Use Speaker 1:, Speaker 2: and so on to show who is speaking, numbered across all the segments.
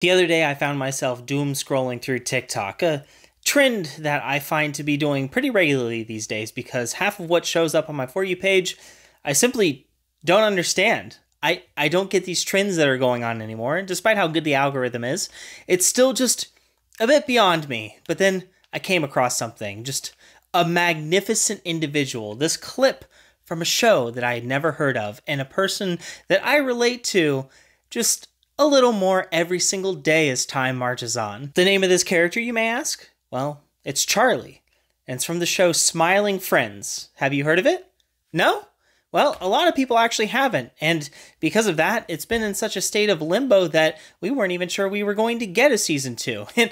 Speaker 1: The other day I found myself doom scrolling through TikTok, a trend that I find to be doing pretty regularly these days because half of what shows up on my For You page, I simply don't understand. I don't get these trends that are going on anymore, despite how good the algorithm is. It's still just a bit beyond me. But then I came across something, just a magnificent individual, this clip from a show that I had never heard of, and a person that I relate to just a little more every single day as time marches on. The name of this character, you may ask? Well, it's Charlie, and it's from the show Smiling Friends. Have you heard of it? No? Well, a lot of people actually haven't, and because of that, it's been in such a state of limbo that we weren't even sure we were going to get a season 2. And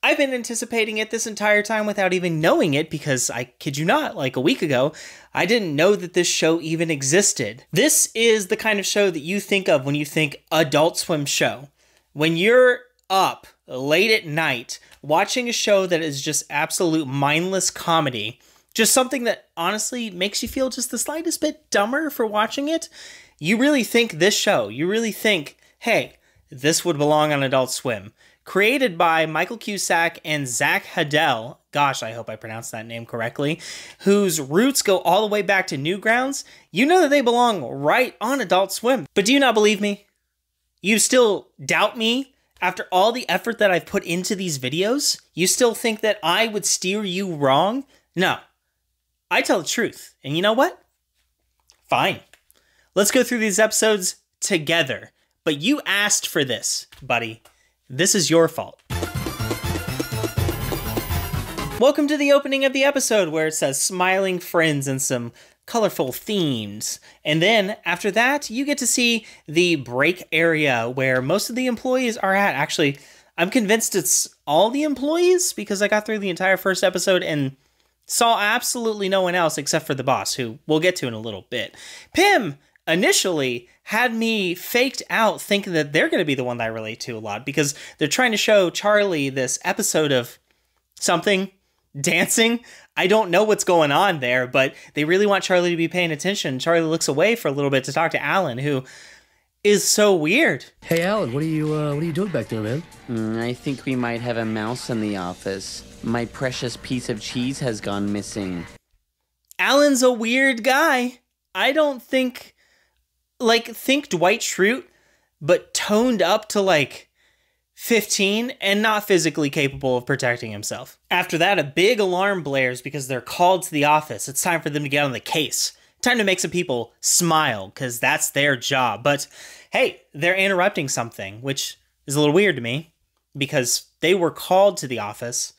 Speaker 1: I've been anticipating it this entire time without even knowing it because, I kid you not, like a week ago, I didn't know that this show even existed. This is the kind of show that you think of when you think Adult Swim show. When you're up late at night watching a show that is just absolute mindless comedy, just something that honestly makes you feel just the slightest bit dumber for watching it, you really think this show, you really think, hey, this would belong on Adult Swim. Created by Michael Cusack and Zach Hadel, gosh, I hope I pronounced that name correctly, whose roots go all the way back to Newgrounds, you know that they belong right on Adult Swim. But do you not believe me? You still doubt me after all the effort that I've put into these videos? You still think that I would steer you wrong? No. I tell the truth. And you know what? Fine. Let's go through these episodes together. But you asked for this, buddy. This is your fault. Welcome to the opening of the episode where it says Smiling Friends and some colorful themes. And then after that, you get to see the break area where most of the employees are at. Actually, I'm convinced it's all the employees because I got through the entire first episode and saw absolutely no one else except for the boss, who we'll get to in a little bit. Pim initially had me faked out thinking that they're going to be the one that I relate to a lot because they're trying to show Charlie this episode of something, dancing. I don't know what's going on there, but they really want Charlie to be paying attention. Charlie looks away for a little bit to talk to Alan, who is so weird.
Speaker 2: Hey, Alan, what are you doing back there, man?
Speaker 3: I think we might have a mouse in the office. My precious piece of cheese has gone missing.
Speaker 1: Alan's a weird guy. I don't think, think Dwight Schrute, but toned up to 15 and not physically capable of protecting himself. After that, a big alarm blares because they're called to the office. It's time for them to get on the case. Time to make some people smile because that's their job. But hey, they're interrupting something, which is a little weird to me because they were called to the office.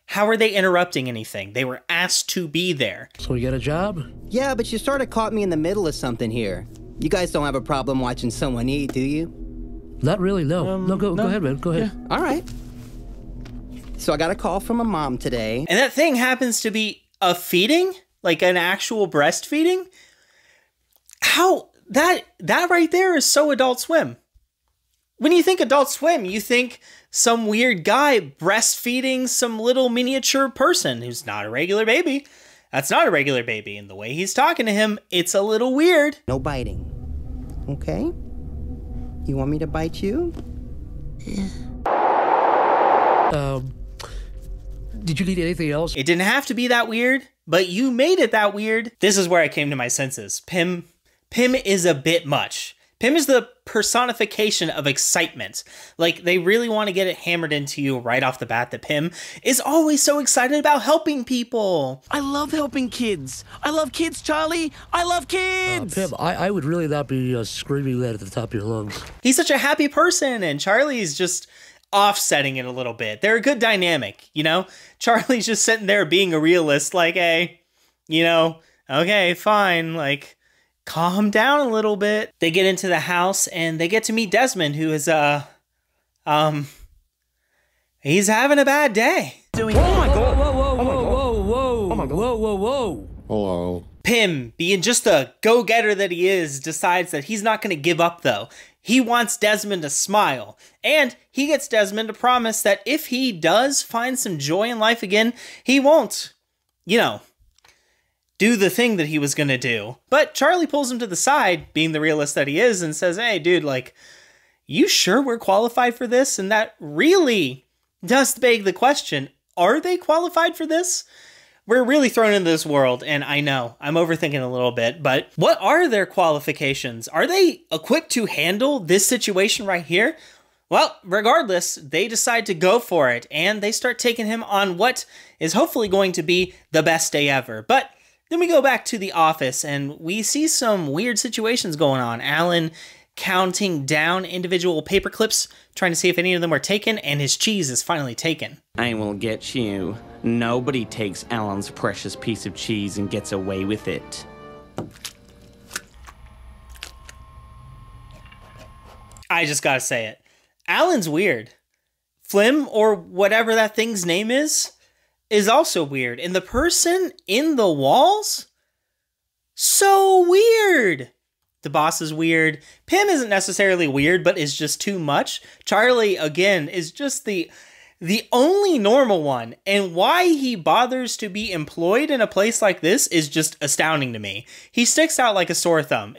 Speaker 1: How are they interrupting anything? They were asked to be there.
Speaker 2: So you got a job?
Speaker 4: Yeah, but you sort of caught me in the middle of something here. You guys don't have a problem watching someone eat, do you?
Speaker 2: Not really, no. No, go ahead, man. Go ahead.
Speaker 4: Yeah. All right. So I got a call from a mom today.
Speaker 1: And that thing happens to be a feeding? Like an actual breastfeeding? How? That right there is so Adult Swim. When you think Adult Swim, you think some weird guy breastfeeding some little miniature person who's not a regular baby. That's not a regular baby. And the way he's talking to him, it's a little weird.
Speaker 4: No biting. Okay? You want me to bite you?
Speaker 2: Did you need anything else?
Speaker 1: It didn't have to be that weird, but you made it that weird. This is where I came to my senses. Pim is a bit much. Pim is the personification of excitement. They really want to get it hammered into you right off the bat that Pim is always so excited about helping people.
Speaker 3: I love helping kids. I love kids, Charlie. I love kids.
Speaker 2: Pim, I would really not be screaming that at the top of your lungs.
Speaker 1: He's such a happy person, and Charlie's just offsetting it a little bit. They're a good dynamic, you know? Charlie's just sitting there being a realist, hey, okay, fine, calm down a little bit. They get into the house and they get to meet Desmond, who is, he's having a bad day.
Speaker 2: Oh my God. Whoa. Oh my God. Whoa.
Speaker 5: Hello.
Speaker 1: Pim, being just the go-getter that he is, decides that he's not going to give up, though. He wants Desmond to smile. And he gets Desmond to promise that if he does find some joy in life again, he won't, do the thing that he was going to do. But Charlie pulls him to the side, being the realist that he is, and says, hey, dude, you sure we're qualified for this? And that really does beg the question, are they qualified for this? We're really thrown into this world, and I know, I'm overthinking a little bit, but what are their qualifications? Are they equipped to handle this situation right here? Well, regardless, they decide to go for it, and they start taking him on what is hopefully going to be the best day ever. But then we go back to the office, and we see some weird situations going on. Alan counting down individual paper clips, trying to see if any of them are taken, and his cheese is finally taken.
Speaker 3: I will get you. Nobody takes Alan's precious piece of cheese and gets away with it.
Speaker 1: I just gotta say it. Alan's weird. Flim, or whatever that thing's name is also weird. And the person in the walls? So weird. The boss is weird. Pim isn't necessarily weird, but is just too much. Charlie, again, is just the only normal one. And why he bothers to be employed in a place like this is just astounding to me. He sticks out like a sore thumb.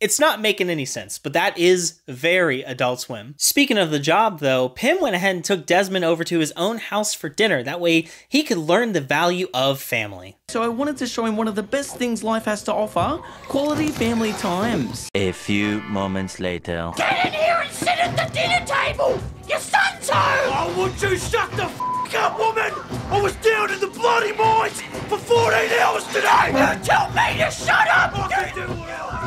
Speaker 1: It's not making any sense, but that is very Adult Swim. Speaking of the job, though, Pim went ahead and took Desmond over to his own house for dinner. That way, he could learn the value of family.
Speaker 3: So I wanted to show him one of the best things life has to offer, quality family times.
Speaker 5: A few moments later.
Speaker 2: Get in here and sit at the dinner table! Your son's home! Oh, would you shut the f*** up, woman? I was down in the bloody mines for 14 hours today! You tell me to shut up! I can do whatever.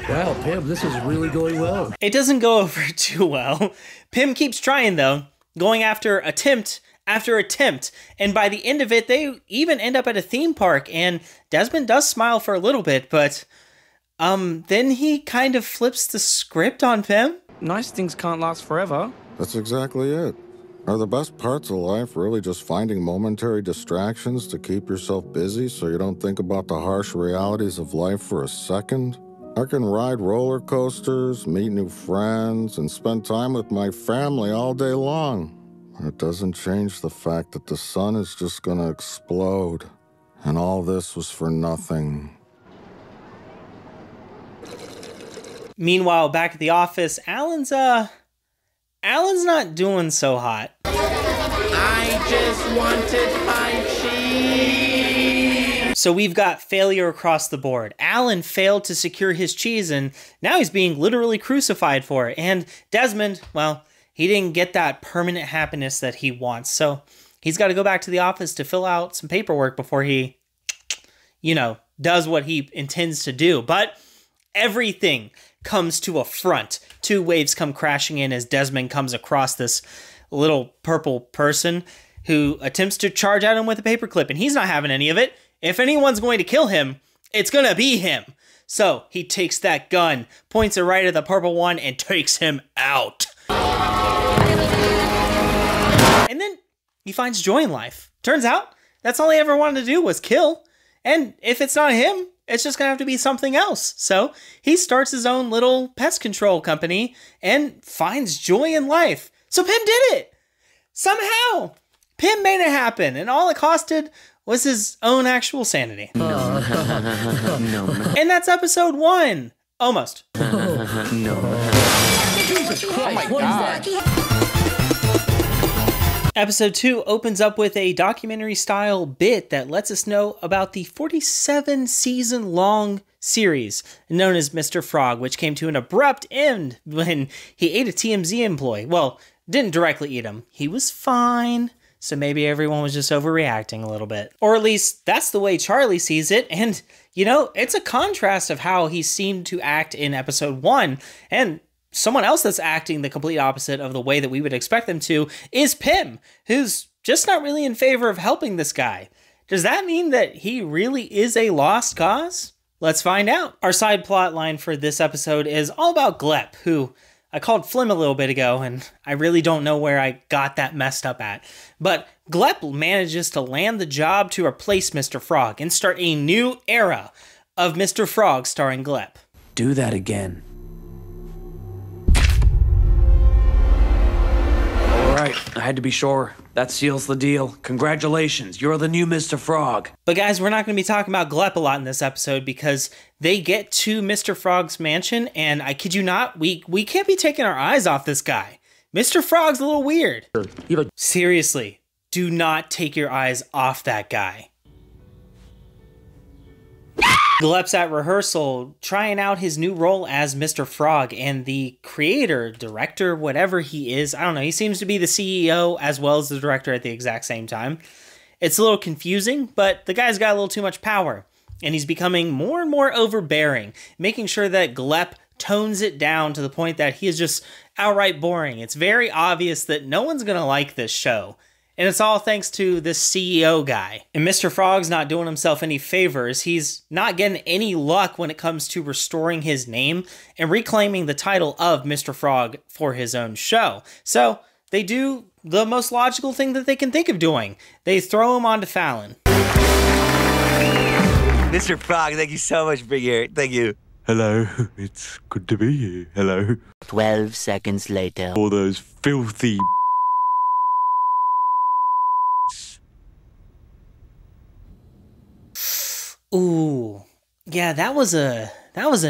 Speaker 6: Wow, Pim, this is really going well.
Speaker 1: It doesn't go over too well. Pim keeps trying, though, going after attempt after attempt, and by the end of it, they even end up at a theme park, and Desmond does smile for a little bit, but then he kind of flips the script on Pim.
Speaker 3: Nice things can't last forever.
Speaker 7: That's exactly it. Are the best parts of life really just finding momentary distractions to keep yourself busy so you don't think about the harsh realities of life for a second? I can ride roller coasters, meet new friends, and spend time with my family all day long. It doesn't change the fact that the sun is just gonna explode. And all this was for nothing.
Speaker 1: Meanwhile, back at the office, Alan's not doing so hot.
Speaker 3: I just wanted my cheese.
Speaker 1: So we've got failure across the board. Alan failed to secure his cheese, and now he's being literally crucified for it. And Desmond, well, he didn't get that permanent happiness that he wants. So he's got to go back to the office to fill out some paperwork before he, does what he intends to do. But everything comes to a front. Two waves come crashing in as Desmond comes across this little purple person who attempts to charge at him with a paperclip, and he's not having any of it. If anyone's going to kill him, it's gonna be him. So he takes that gun, points it right at the purple one, and takes him out. And then he finds joy in life. Turns out, that's all he ever wanted to do was kill. And if it's not him, it's just gonna have to be something else. So he starts his own little pest control company and finds joy in life. So Pim did it! Somehow! Pim made it happen, and all it costed was his own actual sanity.
Speaker 3: No.
Speaker 1: And that's episode 1. Almost.
Speaker 6: Jesus Christ, what is that?
Speaker 1: Episode 2 opens up with a documentary-style bit that lets us know about the 47-season-long series known as Mr. Frog, which came to an abrupt end when he ate a TMZ employee. Well, didn't directly eat him. He was fine. So maybe everyone was just overreacting a little bit. Or at least that's the way Charlie sees it. And, it's a contrast of how he seemed to act in episode 1. And someone else that's acting the complete opposite of the way that we would expect them to is Pim, who's just not really in favor of helping this guy. Does that mean that he really is a lost cause? Let's find out. Our side plot line for this episode is all about Glep, who I called Flim a little bit ago, and I really don't know where I got that messed up at. But Glep manages to land the job to replace Mr. Frog and start a new era of Mr. Frog starring Glep.
Speaker 6: Do that again.
Speaker 3: All right,
Speaker 6: had to be sure. That seals the deal. Congratulations, you're the new Mr. Frog.
Speaker 1: But guys, we're not going to be talking about Glep a lot in this episode because they get to Mr. Frog's mansion, and I kid you not, we can't be taking our eyes off this guy. Mr. Frog's a little weird. Seriously, do not take your eyes off that guy. Glep's at rehearsal trying out his new role as Mr. Frog, and the creator, director, whatever he is, I don't know, he seems to be the CEO as well as the director at the exact same time. It's a little confusing, but the guy's got a little too much power, and he's becoming more and more overbearing, making sure that Glep tones it down to the point that he is just outright boring. It's very obvious that no one's gonna like this show. And it's all thanks to this CEO guy. And Mr. Frog's not doing himself any favors. He's not getting any luck when it comes to restoring his name and reclaiming the title of Mr. Frog for his own show. So they do the most logical thing that they can think of doing. They throw him onto Fallon.
Speaker 8: Mr. Frog, thank you so much for being here. Thank you.
Speaker 9: Hello, it's good to be here. Hello.
Speaker 5: 12 seconds later.
Speaker 9: All those filthy...
Speaker 1: Ooh, yeah, that was a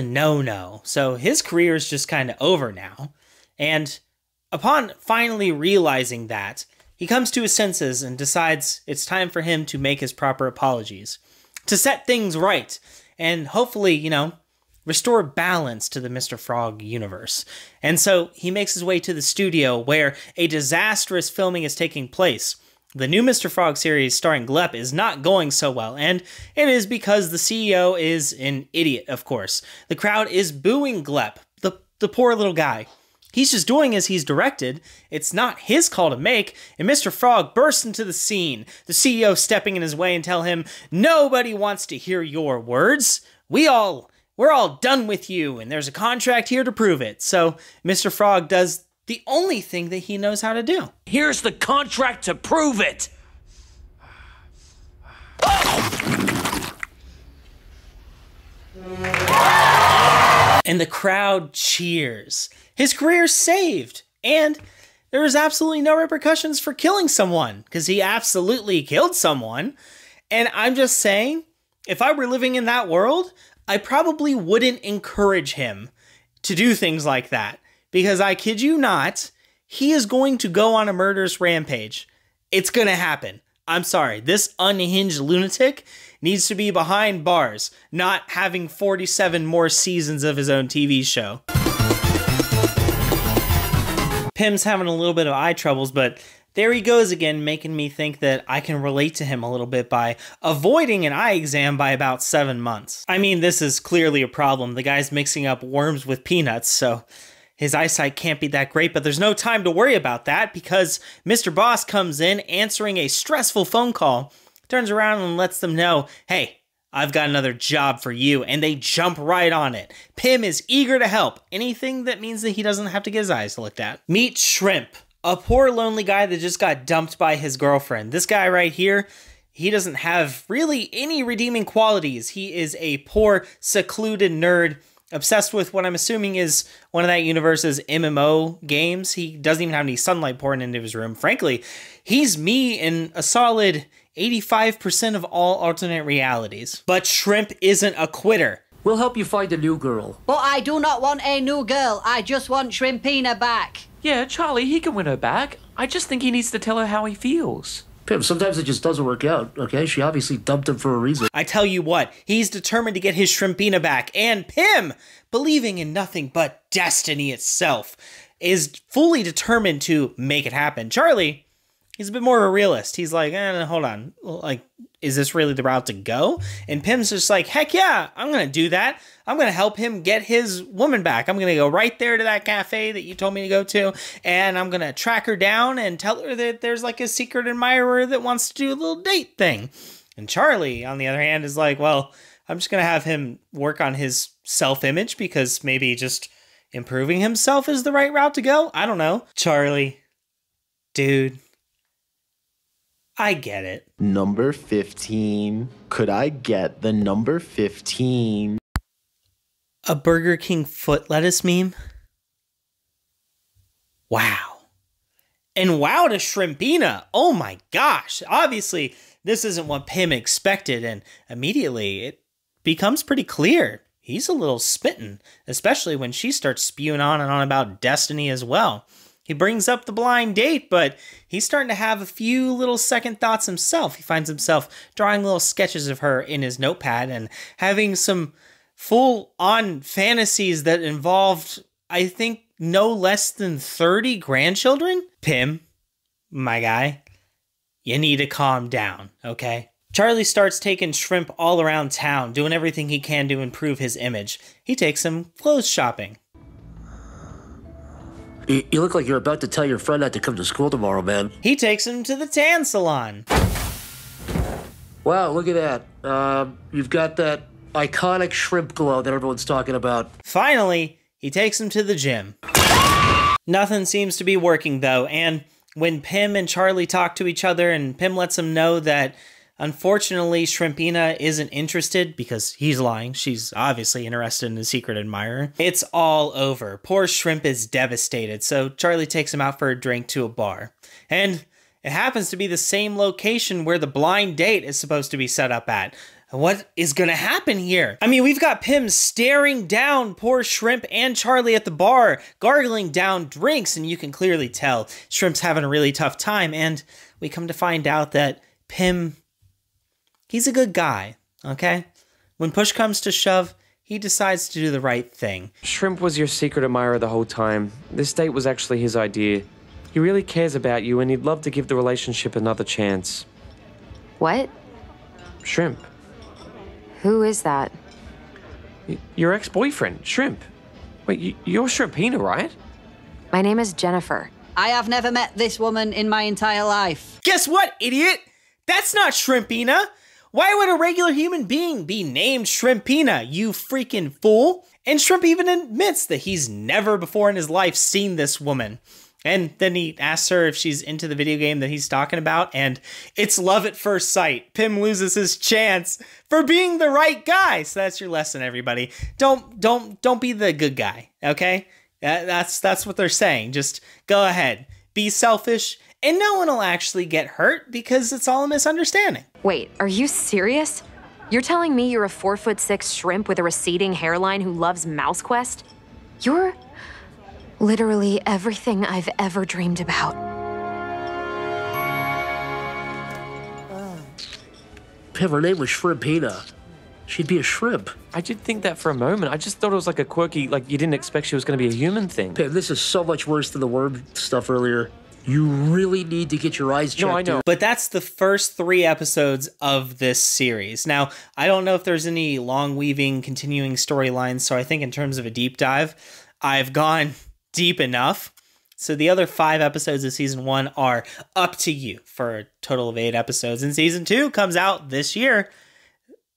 Speaker 1: no-no. So his career is just kind of over now. And upon finally realizing that, he comes to his senses and decides it's time for him to make his proper apologies, to set things right, and hopefully, you know, restore balance to the Mr. Frog universe. And so he makes his way to the studio where a disastrous filming is taking place. The new Mr. Frog series starring Glep is not going so well, and it is because the CEO is an idiot, of course. The crowd is booing Glep, the poor little guy. He's just doing as he's directed. It's not his call to make, and Mr. Frog bursts into the scene, the CEO stepping in his way and tell him, "Nobody wants to hear your words. We're all done with you, and there's a contract here to prove it." So Mr. Frog does the only thing that he knows how to do.
Speaker 6: Here's the contract to prove it.
Speaker 1: And the crowd cheers. His career's saved. And there was absolutely no repercussions for killing someone, because he absolutely killed someone. And I'm just saying, if I were living in that world, I probably wouldn't encourage him to do things like that. Because I kid you not, he is going to go on a murderous rampage. It's going to happen. I'm sorry. This unhinged lunatic needs to be behind bars, not having 47 more seasons of his own TV show. Pim's having a little bit of eye troubles, but there he goes again, making me think that I can relate to him a little bit by avoiding an eye exam by about 7 months. I mean, this is clearly a problem. The guy's mixing up worms with peanuts, so his eyesight can't be that great, but there's no time to worry about that because Mr. Boss comes in answering a stressful phone call, turns around and lets them know, "Hey, I've got another job for you," and they jump right on it. Pim is eager to help, anything that means that he doesn't have to get his eyes looked at. Meet Shrimp, a poor lonely guy that just got dumped by his girlfriend. This guy right here, he doesn't have really any redeeming qualities. He is a poor, secluded nerd obsessed with what I'm assuming is one of that universe's MMO games. He doesn't even have any sunlight pouring into his room. Frankly, he's me in a solid 85% of all alternate realities. But Shrimp isn't a quitter.
Speaker 6: We'll help you find a new girl.
Speaker 10: But I do not want a new girl. I just want Shrimpina back.
Speaker 11: Yeah, Charlie, he can win her back. I just think he needs to tell her how he feels.
Speaker 6: Pim, sometimes it just doesn't work out, okay? She obviously dumped him for a reason.
Speaker 1: I tell you what, he's determined to get his Shrimpina back, and Pim, believing in nothing but destiny itself, is fully determined to make it happen. Charlie, he's a bit more of a realist. He's like, hold on, like, is this really the route to go? And Pim's just like, heck yeah, I'm gonna do that. I'm gonna help him get his woman back. I'm gonna go right there to that cafe that you told me to go to, and I'm gonna track her down and tell her that there's like a secret admirer that wants to do a little date thing. And Charlie, on the other hand, is like, well, I'm just gonna have him work on his self-image because maybe just improving himself is the right route to go. I don't know. Charlie, dude, I get it.
Speaker 12: Number 15. Could I get the number 15?
Speaker 1: A Burger King foot lettuce meme? Wow. And wow to Shrimpina. Oh my gosh. Obviously, this isn't what Pim expected, and immediately it becomes pretty clear. He's a little smitten, especially when she starts spewing on and on about destiny as well. He brings up the blind date, but he's starting to have a few little second thoughts himself. He finds himself drawing little sketches of her in his notepad and having some full-on fantasies that involved, I think, no less than 30 grandchildren? Pim, my guy, you need to calm down, okay? Charlie starts taking Shrimp all around town, doing everything he can to improve his image. He takes him clothes shopping.
Speaker 13: You look like you're about to tell your friend not to come to school tomorrow, man.
Speaker 1: He takes him to the tan salon.
Speaker 13: Wow, look at that. You've got that iconic shrimp glow that everyone's talking about.
Speaker 1: Finally, he takes him to the gym. Nothing seems to be working, though, and when Pim and Charlie talk to each other and Pim lets him know that unfortunately Shrimpina isn't interested because he's lying, she's obviously interested in his secret admirer, it's all over. Poor Shrimp is devastated, so Charlie takes him out for a drink to a bar. And it happens to be the same location where the blind date is supposed to be set up at. What is gonna happen here? I mean, we've got Pim staring down poor Shrimp and Charlie at the bar, gargling down drinks, and you can clearly tell Shrimp's having a really tough time, and we come to find out that Pim, he's a good guy, okay? When push comes to shove, he decides to do the right thing.
Speaker 11: Shrimp was your secret admirer the whole time. This date was actually his idea. He really cares about you, and he'd love to give the relationship another chance.
Speaker 14: What?
Speaker 11: Shrimp.
Speaker 14: Who is that?
Speaker 11: Your ex-boyfriend, Shrimp. Wait, you're Shrimpina, right?
Speaker 14: My name is Jennifer.
Speaker 10: I have never met this woman in my entire life.
Speaker 1: Guess what, idiot? That's not Shrimpina. Why would a regular human being be named Shrimpina, you freaking fool? And Shrimp even admits that he's never before in his life seen this woman. And then he asks her if she's into the video game that he's talking about, and it's love at first sight. Pim loses his chance for being the right guy. So that's your lesson, everybody. Don't be the good guy, okay? That's what they're saying. Just go ahead, be selfish, and no one will actually get hurt because it's all a misunderstanding.
Speaker 14: Wait, are you serious? You're telling me you're a 4'6" shrimp with a receding hairline who loves Mouse Quest? You're literally everything I've ever dreamed about.
Speaker 13: Pim, her name was Shrimpina. She'd be a shrimp.
Speaker 11: I did think that for a moment. I just thought it was like a quirky, like you didn't expect she was going to be a human thing.
Speaker 13: Pim, this is so much worse than the worm stuff earlier. You really need to get your eyes checked.
Speaker 11: No, I know.
Speaker 1: Dude. But that's the first 3 episodes of this series. Now, I don't know if there's any long weaving, continuing storylines, so I think in terms of a deep dive, I've gone deep enough. So the other 5 episodes of season 1 are up to you for a total of 8 episodes. And season 2 comes out this year,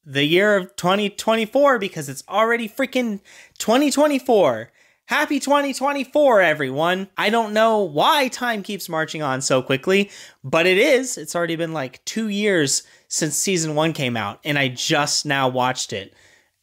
Speaker 1: the year of 2024, because it's already freaking 2024. Happy 2024, everyone. I don't know why time keeps marching on so quickly, but it is. It's already been like 2 years since season 1 came out, and I just now watched it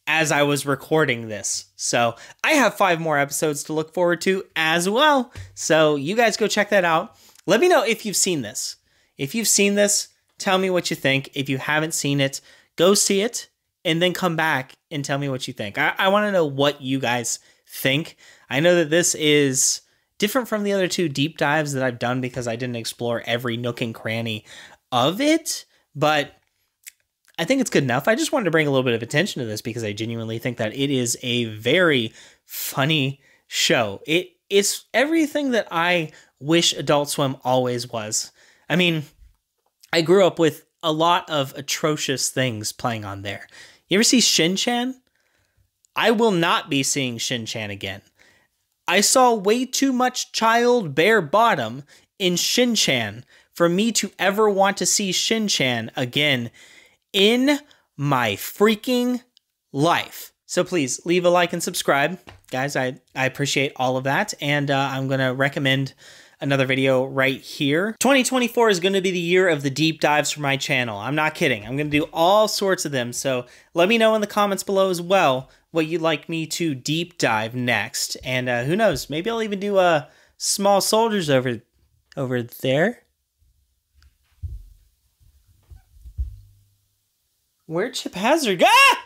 Speaker 1: as I was recording this. So I have 5 more episodes to look forward to as well. So you guys go check that out. Let me know if you've seen this. If you've seen this, tell me what you think. If you haven't seen it, go see it and then come back and tell me what you think. I want to know what you guys think. I know that this is different from the other 2 deep dives that I've done because I didn't explore every nook and cranny of it, but I think it's good enough. I just wanted to bring a little bit of attention to this because I genuinely think that it is a very funny show. It's everything that I wish Adult Swim always was. I mean, I grew up with a lot of atrocious things playing on there. You ever see Shin-Chan? I will not be seeing Shin-Chan again. I saw way too much child bare bottom in Shin-Chan for me to ever want to see Shin-Chan again in my freaking life. So please leave a like and subscribe. Guys, I appreciate all of that. And I'm going to recommend another video right here. 2024 is going to be the year of the deep dives for my channel. I'm not kidding. I'm going to do all sorts of them. So let me know in the comments below as well what you'd like me to deep dive next. And who knows, maybe I'll even do Small Soldiers over Over there? Where'd Chip Hazard go? Ah!